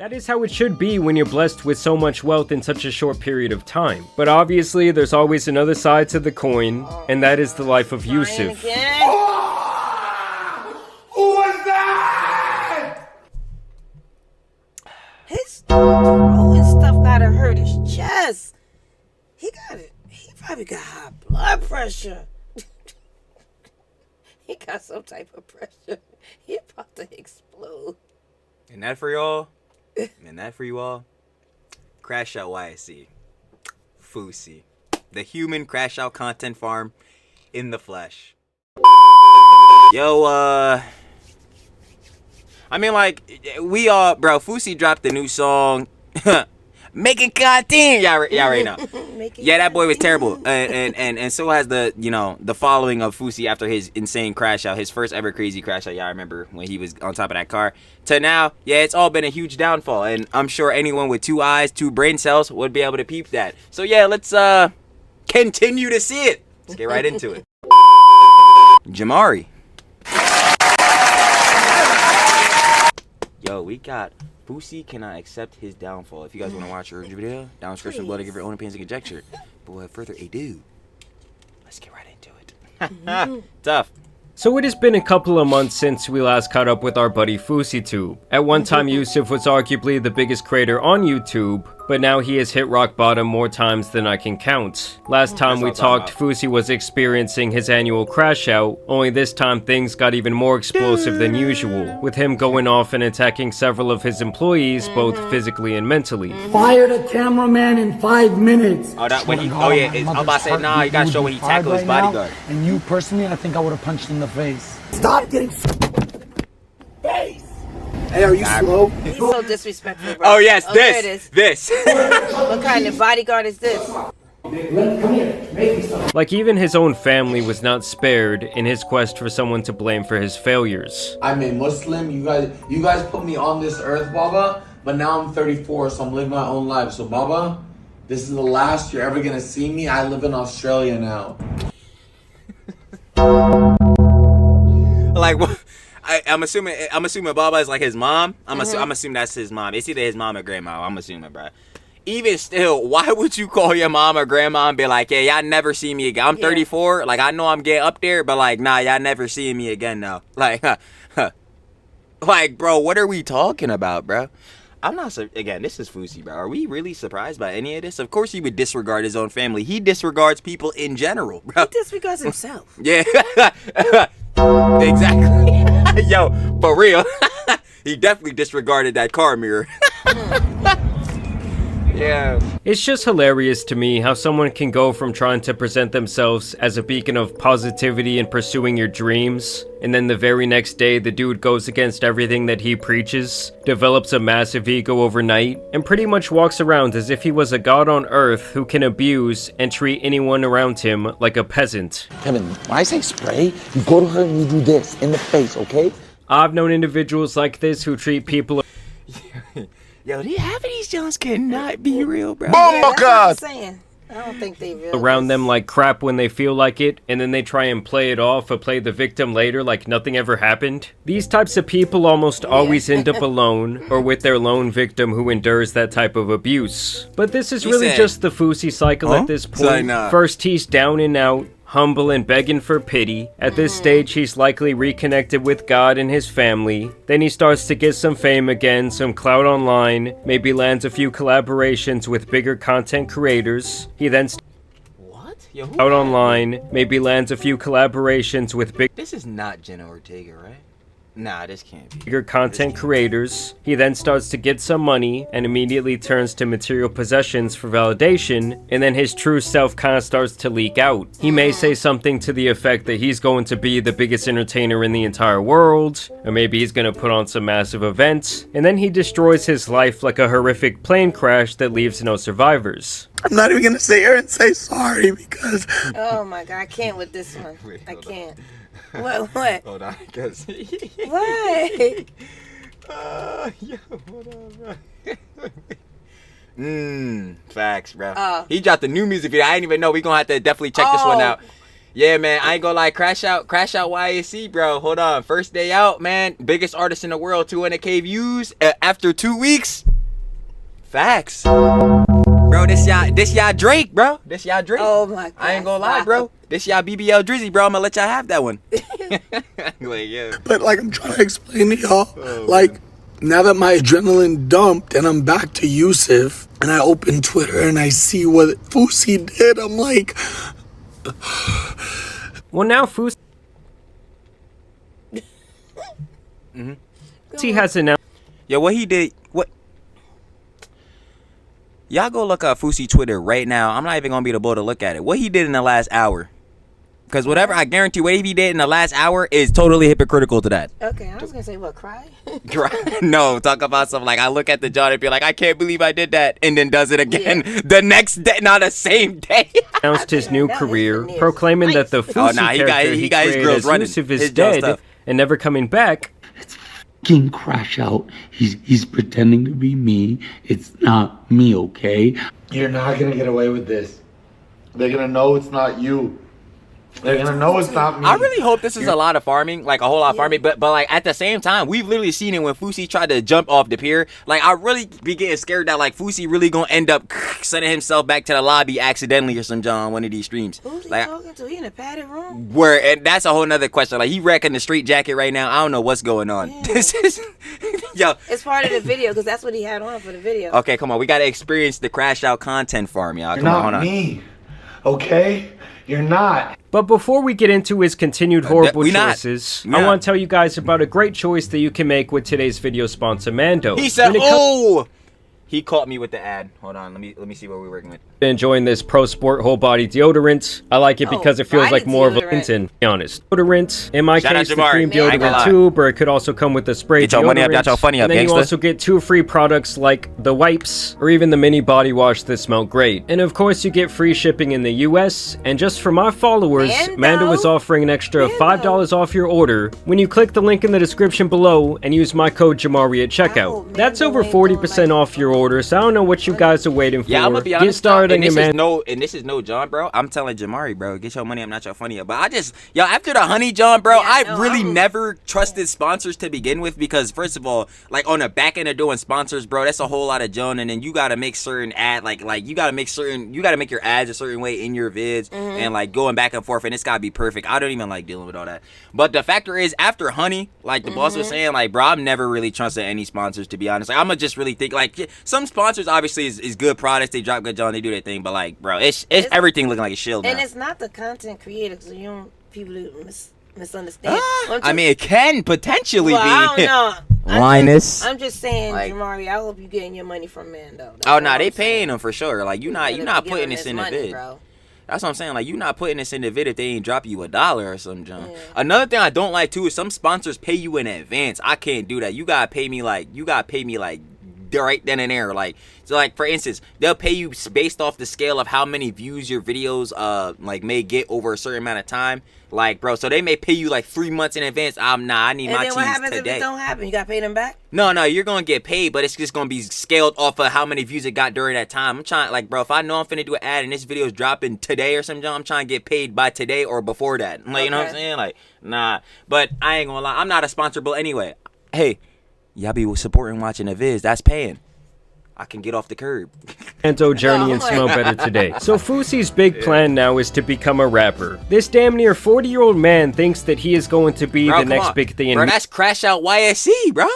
That is how it should be when you're blessed with so much wealth in such a short period of time. But obviously, there's always another side to the coin, and that is the life of Yusuf. Who was that? His throwing stuff gotta hurt his chest. He probably got high blood pressure. He got some type of pressure. He about to explode. And that for y'all? And that for you all? Crash Out YSC. Fousey. The human crash out content farm in the flesh. Yo, I mean, like, we all, bro, Fousey dropped a new song. Making content, y'all already know. Yeah, that boy was terrible, and so has the the following of Fousey after his insane crash out, his first ever crazy crash out. Y'all remember when he was on top of that car? To now, yeah, it's all been a huge downfall, and I'm sure anyone with 2 eyes, 2 brain cells would be able to peep that. So yeah, let's continue to see it. Let's get right into it. Jamari. Yo, we got Fousey cannot accept his downfall. If you guys want to watch the original video, down in the description below to give your own opinions and conjecture. But without further ado, let's get right into it. Tough. So it has been a couple of months since we last caught up with our buddy FouseyTube. At one time, Yusuf was arguably the biggest creator on YouTube, but now he has hit rock bottom more times than I can count. Last time we talked, Fousey was experiencing his annual crash out, only this time things got even more explosive than usual, with him going off and attacking several of his employees, both physically and mentally. Fired a cameraman in 5 minutes. Oh, that when he, oh yeah, I'm about to say, nah, you gotta show when he tackled his bodyguard. And you personally, I think I would have punched in the face. Stop getting face. Hey, are you slow? He's so disrespectful, bro. Oh yes, there it is. this. What kind of bodyguard is this? Come here, make me some. Like even his own family was not spared in his quest for someone to blame for his failures. I'm a Muslim. You guys put me on this earth, Baba, but now I'm 34, so I'm living my own life. So, Baba, this is the last you're ever gonna see me. I live in Australia now. Like, I'm assuming Baba is like his mom. I'm assuming that's his mom. It's either his mom or grandma. I'm assuming, bro. Even still, why would you call your mom or grandma and be like, "Hey, y'all never see me again"? I'm 34. Like, I know I'm getting up there, but like, nah, y'all never seeing me again now. Like, like, bro, what are we talking about, bro? I'm not. Again, this is Fousey, bro. Are we really surprised by any of this? Of course, he would disregard his own family. He disregards people in general, bro. He disregards himself. Yeah, exactly. Yo, for real. He definitely disregarded that car mirror. Yeah. It's just hilarious to me how someone can go from trying to present themselves as a beacon of positivity and pursuing your dreams, and then the very next day the dude goes against everything that he preaches, develops a massive ego overnight, and pretty much walks around as if he was a god on earth who can abuse and treat anyone around him like a peasant. Kevin, when I say spray, you go to her and you do this in the face, okay? I've known individuals like this who treat people Yo, half of these Jones cannot be real, bro. Oh my God! I'm saying. I don't think they realize. Around them like crap when they feel like it, and then they try and play it off or play the victim later like nothing ever happened. These types of people almost always end up alone, or with their lone victim who endures that type of abuse. But this is really just the Fousey cycle at this point. First he's down and out, humble and begging for pity. At this stage, he's likely reconnected with God and his family. Then he starts to get some fame again, some clout online, maybe lands a few collaborations with bigger content creators. He then out online, maybe lands a few collaborations with This is not Jenna Ortega, right? Nah, this can't be. Bigger content creators. He then starts to get some money and immediately turns to material possessions for validation, and then his true self kind of starts to leak out. He may say something to the effect that he's going to be the biggest entertainer in the entire world, or maybe he's going to put on some massive event, and then he destroys his life like a horrific plane crash that leaves no survivors. I'm not even gonna sit here and say sorry because... Oh my God, I can't with this one. I can't. What? Hold on, because... What? Yo, hold on, bro. Facts, bro. He dropped a new music video. I didn't even know. We gonna have to definitely check this one out. Yeah, man, I ain't gonna lie. Crash out YSC, bro. Hold on. First day out, man. Biggest artist in the world, 200K views. After 2 weeks, Facts. Bro, this y'all Drake, bro. This y'all Drake. Oh my god. I ain't gonna lie, bro. This y'all BBL Drizzy, bro. I'm gonna let y'all have that one. Like, yeah. But like I'm trying to explain to y'all, like now that my adrenaline dumped and I'm back to Yusuf and I open Twitter and I see what Fousey did, I'm like, Well, now Fousey has announced. Yo, what he did, what? Y'all go look up Fousey Twitter right now. I'm not even gonna be able to look at it. What he did in the last hour. Because whatever, I guarantee what he did in the last hour is totally hypocritical to that. Okay, I was gonna say what, cry? No, talk about something like I look at the John and be like, I can't believe I did that, and then does it again the next day, not the same day. Announced his new career, proclaiming that the Fousey character he got his created girls as running Yusuf his is John dead stuff. and never coming back. King Crash Out. He's pretending to be me. It's not me, okay? You're not gonna get away with this. They're gonna know it's not you. They're gonna know it's not me. I really hope this is a lot of farming, like a whole lot of farming, but like at the same time, we've literally seen it when Fousey tried to jump off the pier. Like I really be getting scared that like Fousey really gonna end up sending himself back to the lobby accidentally or some John one of these streams. Who's he Like talking to? He in a padded room? where, and that's a whole nother question. Like he wrecking the street jacket right now. I don't know what's going on. Yeah. This is yo. It's part of the video because that's what he had on for the video. Okay, come on, we gotta experience the crash out content farm, y'all. You're Come on, not hold on. me. Okay? You're not. But before we get into his continued horrible we not. choices, We I not. want to tell you guys about a great choice that you can make with today's video sponsor, Mando. He said, When it comes "Oh." He caught me with the ad. Hold on, let me see what we're working with. to enjoying this Pro Sport whole body deodorant, I like it because it feels like body more of a deodorant. Lint-in. Be honest. Deodorant, in my Shout out case, the Jamari. cream I ain't gonna deodorant lie. tube, or it could also come with the spray Get your money up, deodorant. got your funny up, and then you gangsta. also get 2 free products like the wipes, or even the mini body wash that smell great. And of course, you get free shipping in the US, and just for my followers, Mando is offering an extra $5 off your order when you click the link in the description below and use my code Jamari at checkout. That's over 40% off your order, so I don't know what you guys are waiting for. Yeah, I'm gonna be honest. Get started on and your this is man. this is no John, bro. I'm telling Jamari, bro, get your money up, not your funny up. But I just, yo, after the honey John, bro, I really never trusted sponsors to begin with because first of all, like on the back end of doing sponsors, bro, that's a whole lot of John, and then you gotta make certain you gotta make your ads a certain way in your vids and like going back and forth, and it's gotta be perfect. I don't even like dealing with all that. But the factor is, after honey, like the boss was saying, like, bro, I'm never really trusted any sponsors, to be honest. Like, I'm gonna just really think like some sponsors obviously is good products, they drop good John, they do their thing, but like, bro, it's everything looking like a shield now. And it's not the content creator, so you don't people misunderstand. I mean, it can potentially well, be. I don't know. Linus. I'm just saying, Like- Jamari, I hope you getting your money from Mando. That's Oh all no, I'm they saying. paying them for sure. Like you're not Give him putting this his in the money, vid. bro. That's what I'm saying. Like you're not putting this in the vid if they ain't drop you $1 or something, John. Yeah. Another thing I don't like too is some sponsors pay you in advance. I can't do that. You gotta pay me like right then and there. Like so, like for instance, they'll pay you based off the scale of how many views your videos like may get over a certain amount of time. Like, bro, so they may pay you like 3 months in advance. I need my cheese today. And then what happens if it don't happen? You gotta pay them back? No, you're gonna get paid, but it's just gonna be scaled off of how many views it got during that time. I'm trying, like, bro, if I know I'm finna do an ad and this video is dropping today or something, I'm trying to get paid by today or before that. Like, you know what I'm saying? Like, nah. But I ain't gonna lie, I'm not a sponsor, but anyway, hey, y'all be supporting watching the vids. That's paying. I can get off the curb. Mando journey and smell better today. So Fousey's big plan now is to become a rapper. This damn near 40-year-old man thinks that he is going to be the next big thing in bro, that's Crash Out YSC, bro.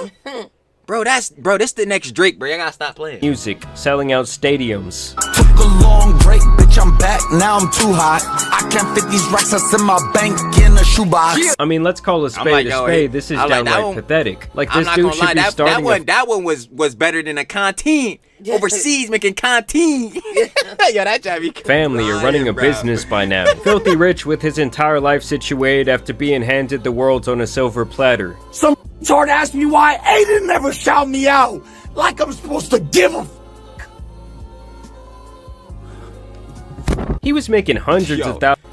Bro, this the next Drake, bro. You gotta stop playing. music, selling out stadiums. took a long break, bitch, I'm back, now I'm too hot. I can't fit these racks that's in my bank in a shoebox. I mean, let's call a spade like, a yo, spade. This is I'm like, that downright one- pathetic. Like, I'm this not dude gonna should lie, be starting that one was better than a content overseas making content. Yo, that drive me family or running a business by now. Filthy rich with his entire life situated after being handed the world on a silver platter. Some retard asked me why Aiden never shout me out. Like I'm supposed to give a He was making hundreds of thousands.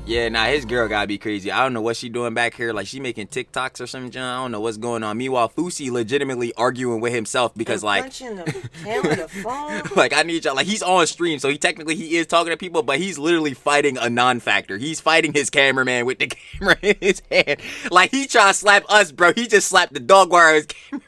Yeah, nah, his girl gotta be crazy. I don't know what she doing back here. Like, she making TikToks or something, John. I don't know what's going on. Meanwhile, Fousey legitimately arguing with himself because, like, punching the camera, the phone. like, I need y'all. Like, he's on stream, so he is talking to people, but he's literally fighting a non-factor. He's fighting his cameraman with the camera in his hand. Like, he trying to slap us, bro. He just slapped the dog wire his cameraman.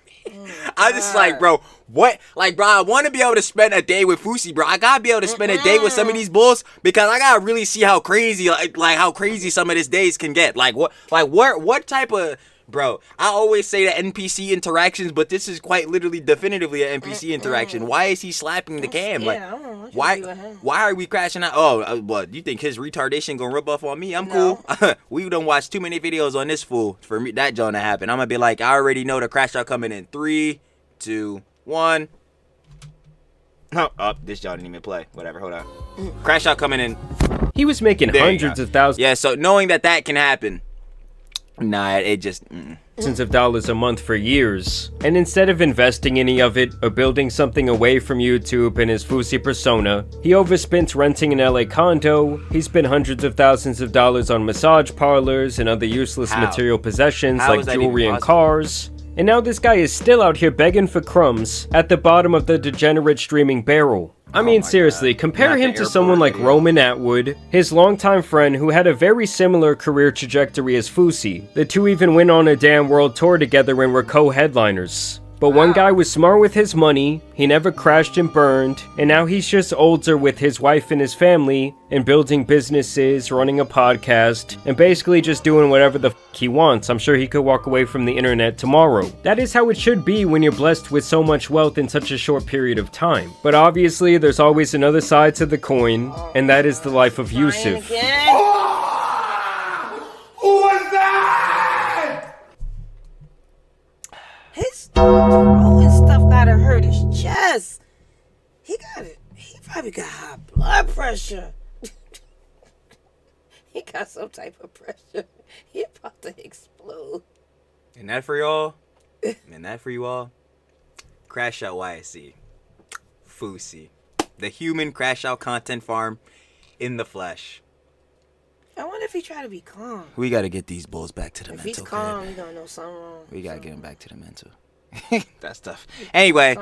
I'm just like, bro, what? Like, bro, I want to be able to spend a day with Fousey, bro. I gotta be able to spend a day with some of these bulls because I gotta really see how crazy, like how crazy some of these days can get. Like, what type of, bro? I always say that NPC interactions, but this is quite literally, definitively an NPC interaction. Why is he slapping the cam? Like, why are we crashing out? Oh, what? You think his retardation gonna rub off on me? I'm cool. We don't watch too many videos on this fool for me that John to happen. I'm gonna be like, I already know the crash out coming in 3, 2, 1. Oh, this John didn't even play. Whatever. Hold on. Crash out coming in. He was making hundreds of thousands. Yeah. So knowing that can happen. Nah, it just thousands of dollars a month for years. And instead of investing any of it or building something away from YouTube and his Fousey persona, he overspent renting an LA condo. He spent hundreds of thousands of dollars on massage parlors and other useless material possessions like jewelry and cars. And now this guy is still out here begging for crumbs at the bottom of the degenerate streaming barrel. I mean, seriously, compare him to someone like Roman Atwood, his longtime friend who had a very similar career trajectory as Fousey. The two even went on a damn world tour together and were co-headliners. But one guy was smart with his money, he never crashed and burned, and now he's just older with his wife and his family, and building businesses, running a podcast, and basically just doing whatever the f*** he wants. I'm sure he could walk away from the internet tomorrow. That is how it should be when you're blessed with so much wealth in such a short period of time. But obviously, there's always another side to the coin, and that is the life of Yusuf. Who was that? His throat and stuff gotta hurt his chest. He probably got high blood pressure. He got some type of pressure. He about to explode. And that for y'all? And that for you all? Crash Out YSC. Fousey. The human crash out content farm in the flesh. I wonder if he tried to be calm. We gotta get these bulls back to the mental. If he's calm, he gonna know something wrong. We gotta get him back to the mental. That's tough. Anyway,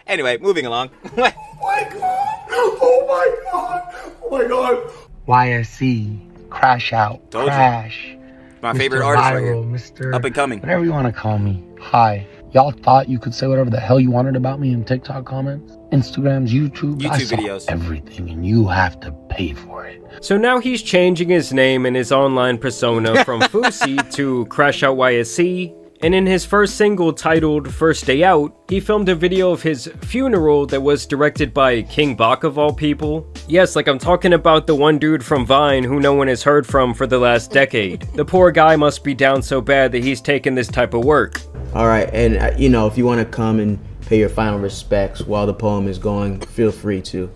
Anyway, moving along. Oh my god! Oh my god! Oh my god! YSC, crash out, Told you. crash. My favorite Mr. artist right here. Viral, Mr. Up and coming. Whatever you want to call me. Hi. Y'all thought you could say whatever the hell you wanted about me in TikTok comments, Instagrams, YouTube. I saw videos. Everything, and you have to pay for it. So now he's changing his name and his online persona from Fousey to Crash Out YSC. And in his first single titled First Day Out, he filmed a video of his funeral that was directed by King Bach of all people. Yes, like I'm talking about the one dude from Vine who no one has heard from for the last decade. The poor guy must be down so bad that he's taking this type of work. Alright, and if you want to come and pay your final respects while the poem is going, feel free to.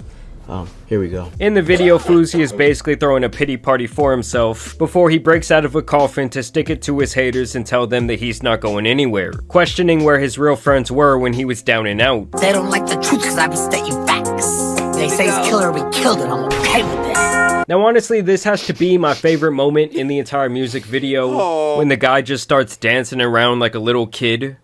Here we go. In the video, Fousey is basically throwing a pity party for himself before he breaks out of a coffin to stick it to his haters and tell them that he's not going anywhere, questioning where his real friends were when he was down and out. They don't like the truth because I be stating facts. They say it's killer, we killed it, I'm okay with that. Now honestly, this has to be my favorite moment in the entire music video, when the guy just starts dancing around like a little kid.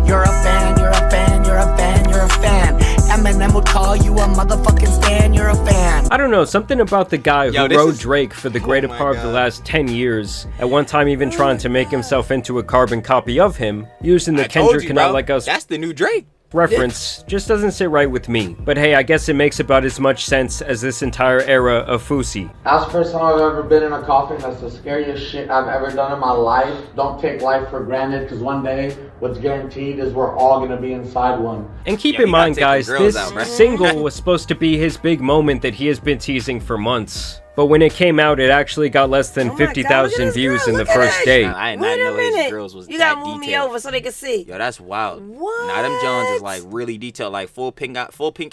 You're a fan, you're a fan, you're a fan, you're a fan. Eminem would call you a motherfucking stan, you're a fan. I don't know, something about the guy who rode Drake for the greater my part of the last 10 years, at one time even trying to make himself into a carbon copy of him, using the Kendrick Cannot Like Us That's the new Drake reference, just doesn't sit right with me. But hey, I guess it makes about as much sense as this entire era of Fousey. That's the first time I've ever been in a coffin. That's the scariest shit I've ever done in my life. Don't take life for granted, because one day, what's guaranteed is we're all gonna be inside one. And keep in mind, guys, this single was supposed to be his big moment that he has been teasing for months. But when it came out, it actually got less than 50,000 views in the first day. I did not know his girls was you that gotta move detailed. me over so they can see. Yo, that's wild. What? Nah, them Jones is like really detailed, like full pink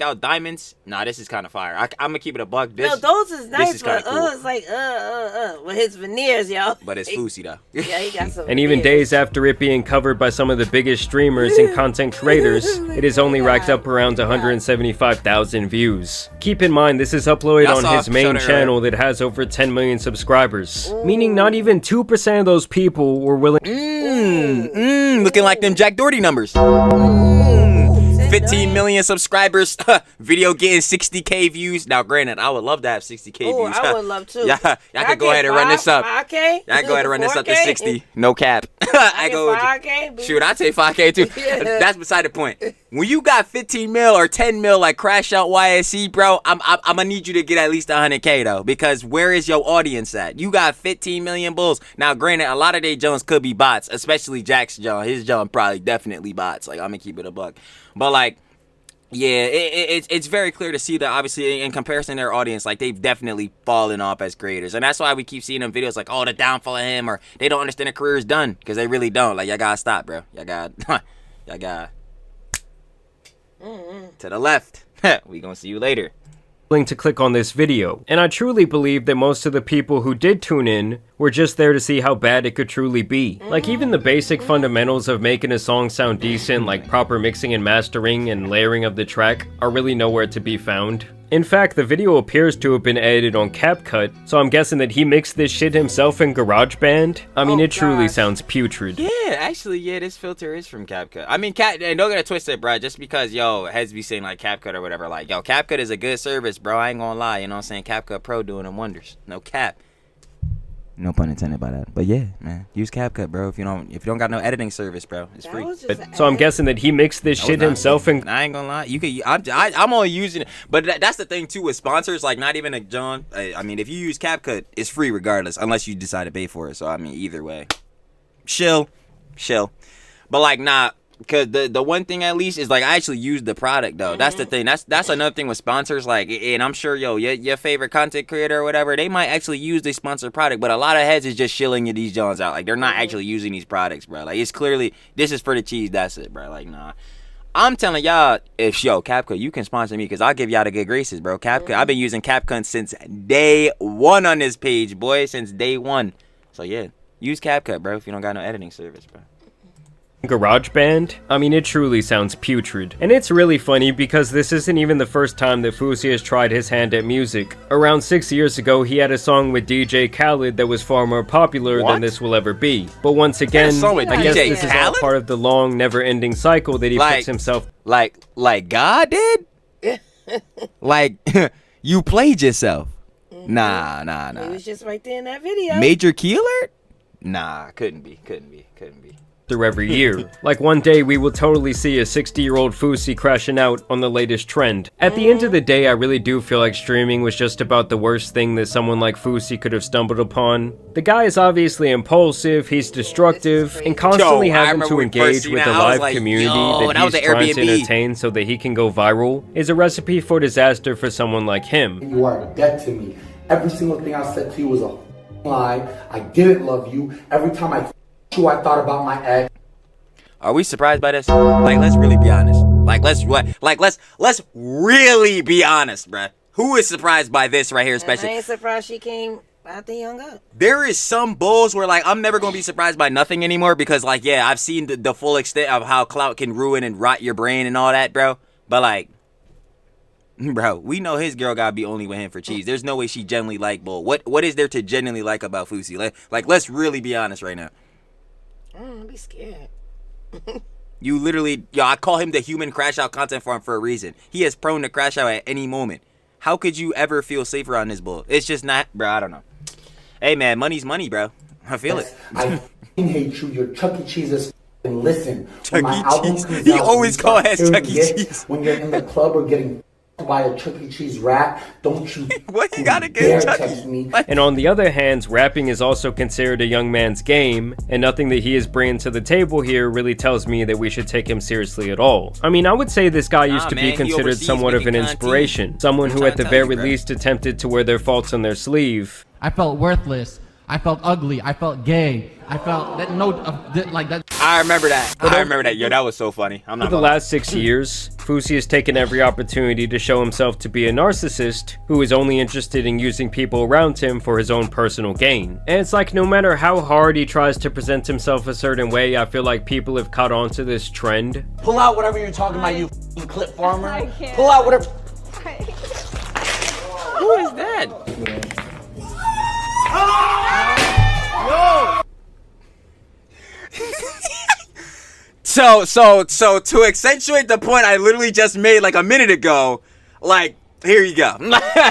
out diamonds. Nah, this is kind of fire. I'm gonna keep it a buck. This, no, those is nice, is but cool. it's like with his veneers, yo. But it's Fousey though. Yeah, he got some. And even veneers. days after it being covered by some of the biggest streamers and content creators, it has only racked up around 175,000 views. Keep in mind, this is uploaded on his main channel that has over 10 million subscribers, meaning not even 2% of those people were willing. Looking like them Jack Doherty numbers. 50 15 million subscribers. Video getting 60K views. Now, granted, I would love to have 60K Oh, views. I would love to. Yeah, y'all can go ahead and run this up. 5K? Y'all go ahead and run this up to 4K? 60. No cap. I go 5K. Shoot, I take 5K too. That's beside the point. When you got 15 mil or 10 mil like Crash Out YSC, bro, I'm gonna need you to get at least 100K though, because where is your audience at? You got 15 million bulls. Now, granted, a lot of they Jones could be bots, especially Jack's John. His John probably definitely bots. Like, I'm gonna keep it a buck. But like, yeah, it's very clear to see that obviously in comparison to their audience, like they've definitely fallen off as creators. And that's why we keep seeing them videos like, oh, the downfall of him, or they don't understand their career is done, because they really don't. Like, y'all gotta stop, bro. Y'all gotta to the left. We gonna see you later. To click on this video, and I truly believe that most of the people who did tune in were just there to see how bad it could truly be. Like, even the basic fundamentals of making a song sound decent, like proper mixing and mastering and layering of the track, are really nowhere to be found. In fact, the video appears to have been edited on CapCut, so I'm guessing that he mixed this shit himself in GarageBand. I mean, it truly sounds putrid. Yeah, actually, yeah, this filter is from CapCut. I mean, and don't get it twisted, bro. Just because, yo, heads be saying like CapCut or whatever, like, yo, CapCut is a good service, bro. I ain't gonna lie, you know what I'm saying? CapCut Pro doing them wonders. No cap. No pun intended by that. But yeah, man, use CapCut, bro. If you don't got no editing service, bro, it's free. So I'm guessing that he mixed this shit himself and I ain't gonna lie, you could. I'm only using it, but that's the thing too with sponsors. Like, not even a John. I mean, if you use CapCut, it's free regardless, unless you decide to pay for it. So I mean, either way, chill. But like, nah. Because the one thing at least is like I actually use the product though. That's the thing. That's another thing with sponsors. Like, and I'm sure your favorite content creator or whatever, they might actually use the sponsored product, but a lot of heads is just shilling these Johns out. Like, they're not actually using these products, bro. Like, it's clearly this is for the cheese. That's it, bro. Like, nah. I'm telling y'all, if CapCut, you can sponsor me because I'll give y'all the good graces, bro. CapCut, I've been using CapCut since day one on this page, boy. Since day one. So yeah, use CapCut, bro. If you don't got no editing service, bro. GarageBand? I mean, it truly sounds putrid. And it's really funny because this isn't even the first time that Fousey has tried his hand at music. Around 6 years ago, he had a song with DJ Khaled that was far more popular than this will ever be. But once again, I guess this is all part of the long, never-ending cycle that he puts himself... Like God did? Like, you played yourself. Nah. He was just right there in that video. Major key alert? Nah, couldn't be. Through every year. Like, one day we will totally see a 60-year-old Fousey crashing out on the latest trend. At the end of the day, I really do feel like streaming was just about the worst thing that someone like Fousey could have stumbled upon. The guy is obviously impulsive, he's destructive, and constantly having to engage with the live community that he's trying to entertain so that he can go viral is a recipe for disaster for someone like him. You are a debt to me. Every single thing I said to you was a lie. I didn't love you. Every time I I thought about my ex. Are we surprised by this? Like, let's really be honest. Let's really be honest, bruh. Who is surprised by this right here, especially? I ain't surprised she came after he hung up. There is some bulls where, like, I'm never gonna be surprised by nothing anymore because, like, yeah, I've seen the full extent of how clout can ruin and rot your brain and all that, bro. But like, bro, we know his girl gotta be only with him for cheese. There's no way she genuinely like bull. What is there to genuinely like about Fousey? Like, let's really be honest right now. I'd be scared. You literally, I call him the human crash out content farm for a reason. He is prone to crash out at any moment. How could you ever feel safer on this bull? It's just not, bro. I don't know. Hey man, money's money, bro. I feel it. I hate you. You're Chuck E. Cheese's. And listen, Chuck E. Cheese. He always calls us Chuck E. Cheese. When you're in the club or getting by a Chuck E. Cheese rat, don't you what you gotta get Chuck E. me. And on the other hand, rapping is also considered a young man's game, and nothing that he is bringing to the table here really tells me that we should take him seriously at all. I mean, I would say this guy used to be considered somewhat of an inspiration, someone who at the very least attempted to wear their faults on their sleeve. I felt worthless. I felt ugly. I felt gay. I felt that like that. I remember that. Yo, that was so funny. I'm not. For the last 6 years, Fousey has taken every opportunity to show himself to be a narcissist who is only interested in using people around him for his own personal gain. And it's like no matter how hard he tries to present himself a certain way, I feel like people have caught on to this trend. Pull out whatever you're talking about, you clip farmer. Pull out whatever. Who is that? So to accentuate the point I literally just made like a minute ago, like, here you go.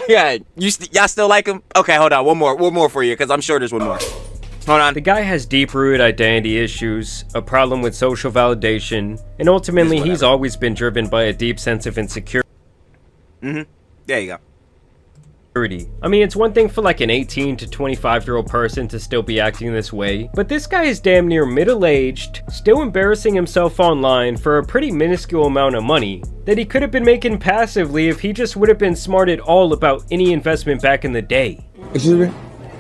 Yeah, y'all still like him? Okay, hold on. One more for you, because I'm sure there's one more. Hold on. The guy has deep-rooted identity issues, a problem with social validation, and ultimately he's always been driven by a deep sense of insecurity. There you go. I mean, it's one thing for like an 18 to 25-year-old person to still be acting this way, but this guy is damn near middle-aged, still embarrassing himself online for a pretty minuscule amount of money that he could have been making passively if he just would have been smart at all about any investment back in the day. Excuse me?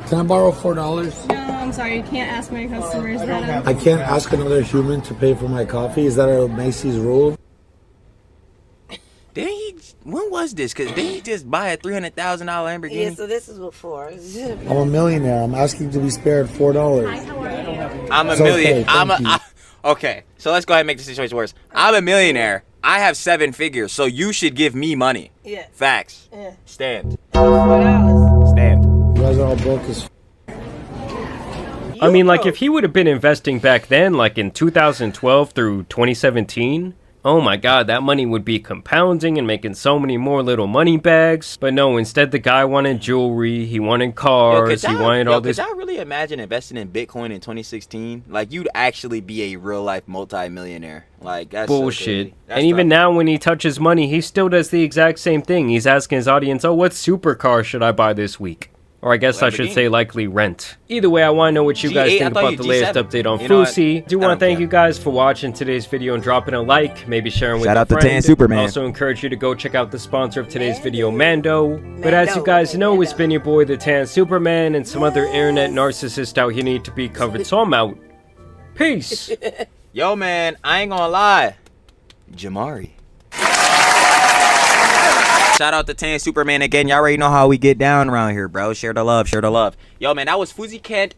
Can I borrow $4? No, I'm sorry, you can't ask my customers that. I can't ask another human to pay for my coffee? Is that a Macy's rule? When was this? Because didn't he just buy a $300,000 Lamborghini? Yeah, so this is before. I'm a millionaire. I'm asking to be spared $4. I'm a It's million. okay, Okay, so let's go ahead and make the situation worse. I'm a millionaire. I have 7 figures, so you should give me money. Yeah. Facts. Yeah. Stand. $4. Stand. You guys are all broke as I mean, like, if he would have been investing back then, like in 2012 through 2017, oh my god, that money would be compounding and making so many more little money bags. But no, instead the guy wanted jewelry, he wanted cars, he wanted all this. Could y'all really imagine investing in Bitcoin in 2016? Like, you'd actually be a real-life multi-millionaire. Like, that's bullshit. So that's and even now when he touches money, he still does the exact same thing. He's asking his audience, oh, what supercar should I buy this week? Or I guess I should say likely rent. Either way, I want to know what you guys think about the latest update on Fousey. I do want to thank you guys for watching today's video and dropping a like, maybe sharing with a friend. Shout out to Tan Superman. Also encourage you to go check out the sponsor of today's video, Mando. But as you guys know, it's been your boy, the Tan Superman, and some other internet narcissists out here need to be covered, so I'm out. Peace. Yo, man, I ain't gonna lie. Jamari. Shout out to Tan Superman again. Y'all already know how we get down around here, bro. Share the love, share the love. Yo, man, that was Fousey cannot.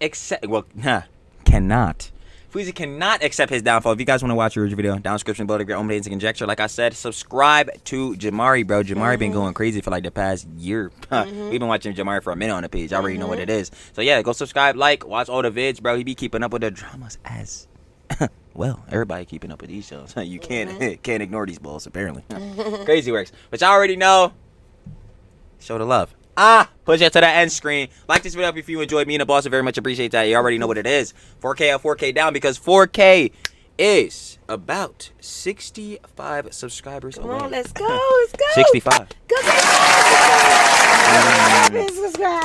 Fousey cannot accept his downfall. If you guys want to watch the original video, down description below to get your own dating conjecture. Like I said, subscribe to Jamari, bro. Jamari been going crazy for like the past year. We've been watching Jamari for a minute on the page. I already know what it is. So yeah, go subscribe, like, watch all the vids, bro. He be keeping up with the dramas as well. Everybody keeping up with these shows. You can't ignore these balls, apparently. Crazy works. But y'all already know. Show the love. Push it to the end screen. Like this video up if you enjoyed. Me and the boss would very much appreciate that. You already know what it is. 4K up, 4K down, because 4K is about 65 subscribers away. Come on, let's go. Let's go. 65. Go, So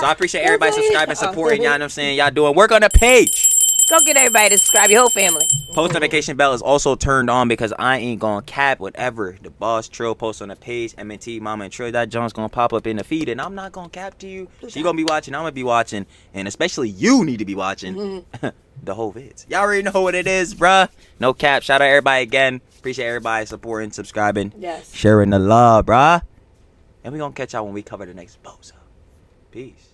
I appreciate everybody subscribing, supporting. Y'all know what I'm saying? Y'all doing work on the page. Go get everybody to subscribe, your whole family. Post notification bell is also turned on because I ain't gonna cap whatever the boss Trill posts on the page. MNT, Mama, and Trill, that Jones gonna pop up in the feed, and I'm not gonna cap to you. She gonna be watching, I'm gonna be watching, and especially you need to be watching the whole vids. Y'all already know what it is, bruh. No cap. Shout out everybody again. Appreciate everybody supporting, subscribing, sharing the love, bruh. And we gonna catch y'all when we cover the next bozo. Peace.